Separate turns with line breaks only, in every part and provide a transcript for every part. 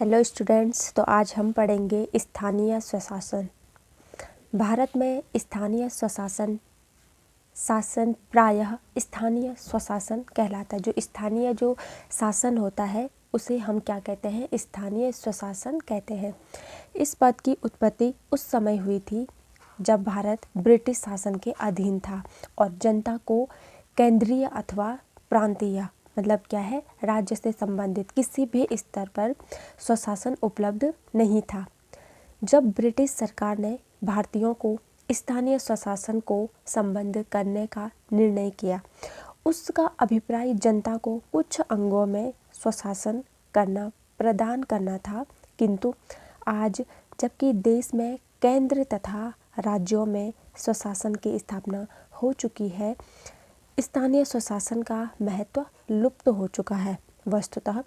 Hello students, तो आज हम पढ़ेंगे स्थानीय स्वशासन। भारत में स्थानीय स्वशासन प्रायः स्थानीय स्वशासन कहलाता है। जो स्थानीय जो शासन होता है उसे हम क्या कहते हैं? स्थानीय स्वशासन कहते हैं। इस पद की उत्पत्ति उस समय हुई थी जब भारत ब्रिटिश शासन के अधीन था और जनता को केंद्रीय अथवा प्रांतीय मतलब क्या है, राज्य से संबंधित किसी भी स्तर पर स्वशासन उपलब्ध नहीं था। जब ब्रिटिश सरकार ने भारतीयों को स्थानीय स्वशासन को संबद्ध करने का निर्णय किया, उसका अभिप्राय जनता को कुछ अंगों में स्वशासन करना प्रदान करना था। किंतु आज जबकि देश में केंद्र तथा राज्यों में स्वशासन की स्थापना हो चुकी है, स्थानीय स्वशासन का महत्व लुप्त हो चुका है। वस्तुतः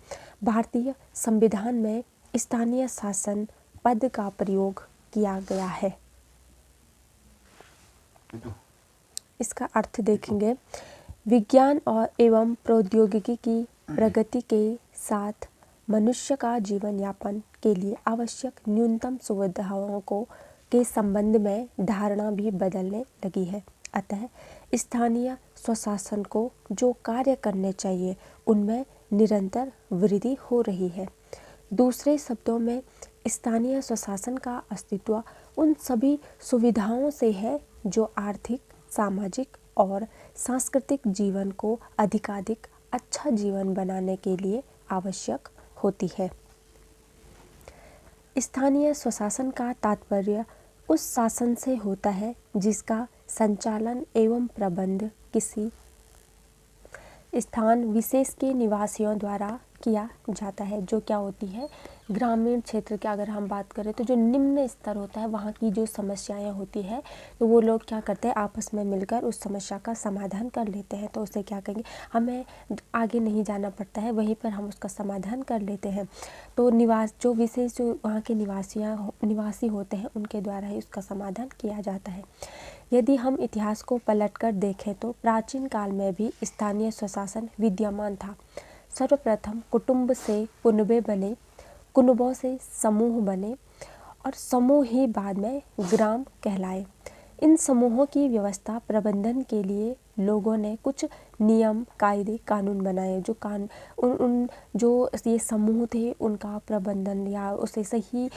भारतीय संविधान में स्थानीय शासन पद का प्रयोग किया गया है। इसका अर्थ देखेंगे। विज्ञान और एवं प्रौद्योगिकी की प्रगति के साथ मनुष्य का जीवन यापन के लिए आवश्यक न्यूनतम सुविधाओं के संबंध में धारणा भी बदलने लगी है। अतः स्थानीय स्वशासन को जो कार्य करने चाहिए उनमें निरंतर वृद्धि हो रही है। दूसरे शब्दों में स्थानीय स्वशासन का अस्तित्व उन सभी सुविधाओं से है जो आर्थिक, सामाजिक और सांस्कृतिक जीवन को अधिकाधिक अच्छा जीवन बनाने के लिए आवश्यक होती है। स्थानीय स्वशासन का तात्पर्य उस शासन से होता है जिसका संचालन एवं प्रबंध किसी स्थान विशेष के निवासियों द्वारा किया जाता है। जो क्या होती है, ग्रामीण क्षेत्र की अगर हम बात करें तो जो निम्न स्तर होता है वहाँ की जो समस्याएं होती है तो वो लोग क्या करते हैं, आपस में मिलकर उस समस्या का समाधान कर लेते हैं। तो उसे क्या कहेंगे, हमें आगे नहीं जाना पड़ता है, वहीं पर हम उसका समाधान कर लेते हैं। तो जो विशेष जो वहाँ के निवासी होते हैं उनके द्वारा ही उसका समाधान किया जाता है। यदि हम इतिहास को पलटकर देखें तो प्राचीन काल में भी स्थानीय स्वशासन विद्यमान था। सर्वप्रथम कुटुंब से कुनबे बने, कुनबों से समूह बने और समूह ही बाद में ग्राम कहलाए। इन समूहों की व्यवस्था प्रबंधन के लिए लोगों ने कुछ नियम, कायदे, कानून बनाए। जो ये समूह थे उनका प्रबंधन या उसे सही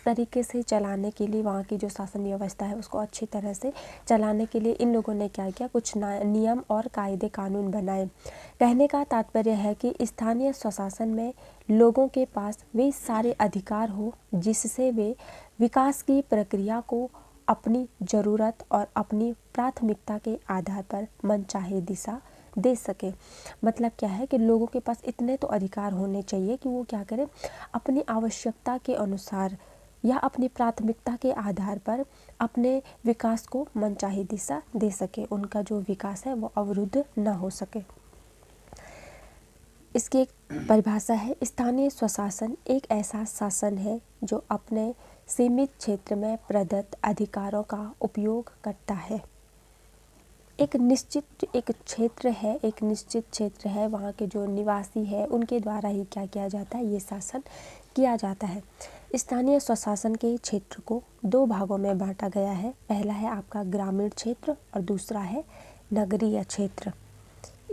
तरीके से चलाने के लिए, वहाँ की जो शासन व्यवस्था है उसको अच्छी तरह से चलाने के लिए इन लोगों ने क्या किया, कुछ नियम और कायदे कानून बनाए। कहने का तात्पर्य है कि स्थानीय स्वशासन में लोगों के पास वे सारे अधिकार हो जिससे वे विकास की प्रक्रिया को अपनी ज़रूरत और अपनी प्राथमिकता के आधार पर मनचाहे दिशा दे सके। मतलब क्या है कि लोगों के पास इतने तो अधिकार होने चाहिए कि वो क्या करें, अपनी आवश्यकता के अनुसार या अपनी प्राथमिकता के आधार पर अपने विकास को मनचाही दिशा दे सके, उनका जो विकास है वो अवरुद्ध न हो सके। इसकी एक परिभाषा है, स्थानीय स्वशासन एक ऐसा शासन है जो अपने सीमित क्षेत्र में प्रदत्त अधिकारों का उपयोग करता है। एक निश्चित क्षेत्र है, वहाँ के जो निवासी है उनके द्वारा ही क्या किया जाता है, ये शासन किया जाता है। स्थानीय स्वशासन के क्षेत्र को दो भागों में बांटा गया है। पहला है आपका ग्रामीण क्षेत्र और दूसरा है नगरीय क्षेत्र।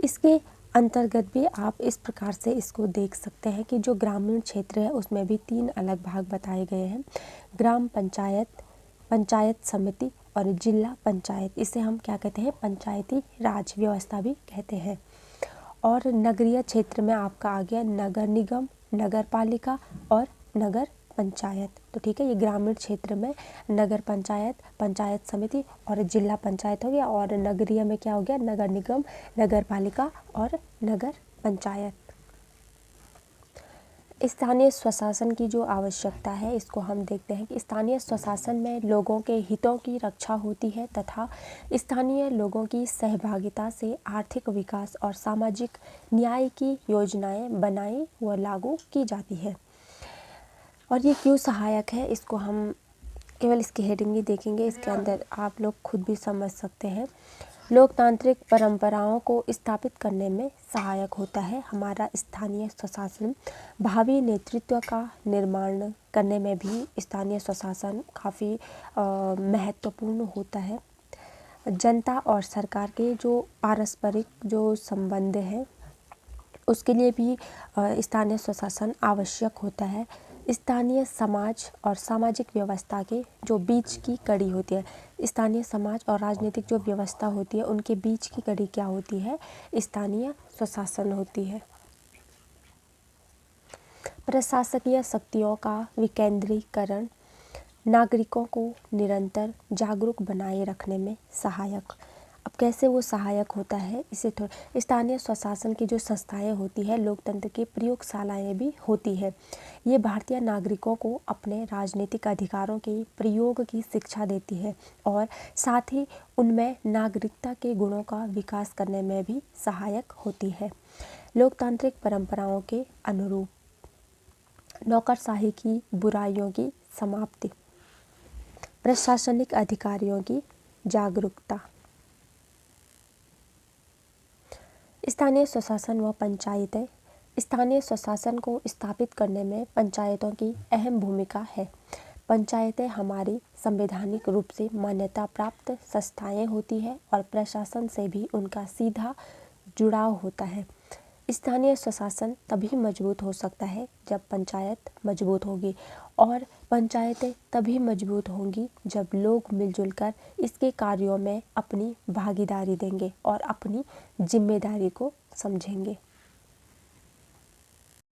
इसके अंतर्गत भी आप इस प्रकार से इसको देख सकते हैं कि जो ग्रामीण क्षेत्र है उसमें भी 3 अलग भाग बताए गए हैं, ग्राम पंचायत, पंचायत समिति और जिला पंचायत। इसे हम क्या कहते हैं, पंचायती राज व्यवस्था भी कहते हैं। और नगरीय क्षेत्र में आपका आ गया नगर निगम, नगर पालिका और नगर पंचायत। तो ठीक है, ये ग्रामीण क्षेत्र में नगर पंचायत, पंचायत समिति और जिला पंचायत हो गया। और नगरीय में क्या हो गया, नगर निगम, नगर पालिका और नगर पंचायत। स्थानीय स्वशासन की जो आवश्यकता है इसको हम देखते हैं कि स्थानीय स्वशासन में लोगों के हितों की रक्षा होती है तथा स्थानीय लोगों की सहभागिता से आर्थिक विकास और सामाजिक न्याय की योजनाएं बनाई व लागू की जाती है। और ये क्यों सहायक है, इसको हम केवल इसकी हेडिंग ही देखेंगे, इसके अंदर आप लोग खुद भी समझ सकते हैं। लोकतांत्रिक परंपराओं को स्थापित करने में सहायक होता है। हमारा स्थानीय स्वशासन भावी नेतृत्व का निर्माण करने में भी स्थानीय स्वशासन काफ़ी महत्वपूर्ण होता है। जनता और सरकार के जो पारस्परिक जो संबंध है उसके लिए भी स्थानीय स्वशासन आवश्यक होता है। स्थानीय समाज और सामाजिक व्यवस्था के जो बीच की कड़ी होती है, स्थानीय समाज और राजनीतिक जो व्यवस्था होती है उनके बीच की कड़ी क्या होती है? स्थानीय स्वशासन होती है। प्रशासकीय शक्तियों का विकेंद्रीकरण नागरिकों को निरंतर जागरूक बनाए रखने में सहायक। अब कैसे वो सहायक होता है, इसे थोड़ा स्थानीय स्वशासन की जो संस्थाएं होती है, लोकतंत्र की प्रयोगशालाएं भी होती है। ये भारतीय नागरिकों को अपने राजनीतिक अधिकारों के प्रयोग की शिक्षा देती है और साथ ही उनमें नागरिकता के गुणों का विकास करने में भी सहायक होती है। लोकतांत्रिक परंपराओं के अनुरूप नौकरशाही की बुराइयों की समाप्ति, प्रशासनिक अधिकारियों की जागरूकता। स्थानीय स्वशासन व पंचायतें। स्थानीय स्वशासन को स्थापित करने में पंचायतों की अहम भूमिका है। पंचायतें हमारी संवैधानिक रूप से मान्यता प्राप्त संस्थाएं होती है और प्रशासन से भी उनका सीधा जुड़ाव होता है। स्थानीय स्वशासन तभी मजबूत हो सकता है जब पंचायत मजबूत होगी और पंचायतें तभी मजबूत होंगी जब लोग मिलजुल कर इसके कार्यों में अपनी भागीदारी देंगे और अपनी जिम्मेदारी को समझेंगे।